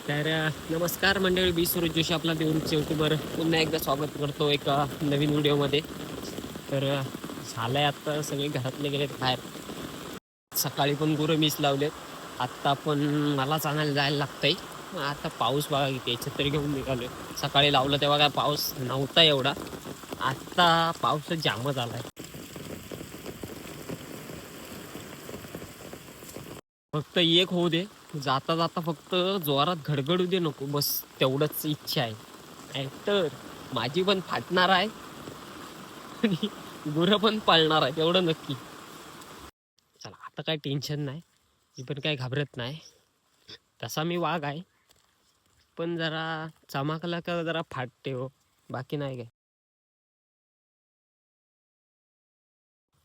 तर नमस्कार मंडळी, मी सुरेश जोशी आपला देऊनच्या यूट्यूबवर पुन्हा एकदा स्वागत करतो एका नवीन व्हिडिओमध्ये. तर झालंय आता सगळे घरातले गेलेत बाहेर. सकाळी पण गुरं मीच लावलेत. आत्ता पण मलाच आणायला जायला लागतंय. आता पाऊस बघा किती, छत्री घेऊन निघालोय. सकाळी लावलं तेव्हा काय पाऊस नव्हता एवढा, आत्ता पाऊस जाम झालाय. फक्त एक होऊ दे, जाता जाता फक्त जोरात घडघडू दे नको, बस तेवढंच इच्छा आहे. नाहीतर माझी पण फाटणार आहे आणि गुरं पण पाळणार आहे, तेवढं नक्की. चला आता काय टेन्शन नाही, मी पण काय घाबरत नाही. तसा मी वाघ आहे, पण जरा चमाकला का जरा फाटते हो, बाकी नाही काय.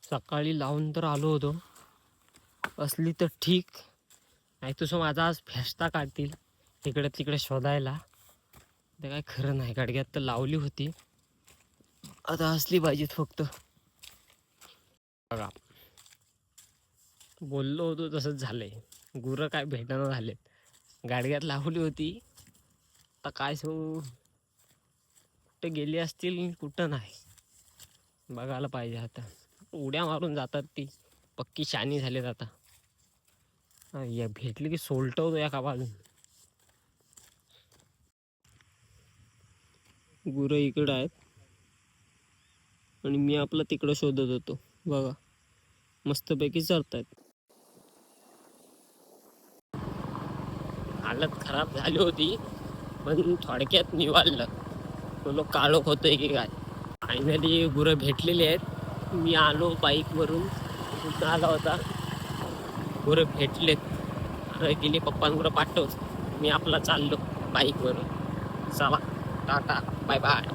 सकाळी लावून तर आलो होतो, असली तर ठीक, नाही तुझं माझा आज फेस्ता काढतील तिकडे तिकडे शोधायला. ते काय खरं नाही, गाडग्यात तर लावली होती, आता असली पाहिजेत फक्त. बघा, बोललो होतो तसंच झालंय. गुरं काय भेटणं झालेत. गाडग्यात लावली होती, आता काय सांगू, कुठं गेली असतील कुठं नाही, बघायला पाहिजे. आता उड्या मारून जातात ती, पक्की शानी झालेत आता. या भेटली की सोलटवतो या का बाजून. गुरं इकडं आहेत आणि मी आपलं तिकडं शोधत होतो. बघा मस्तपैकी चरतायत. हालत खराब झाली होती, पण थोडक्यात निवारलं. तो काळोख होतोय की काय. फायनली गुरं भेटलेली आहेत. मी आलो बाईकवरून, कुठं आला होता, गुरं भेटलेत. अरे गेली पप्पांकडं पाठवच, मी आपला चाललो बाईकवरून. चला टाटा बाय बाय.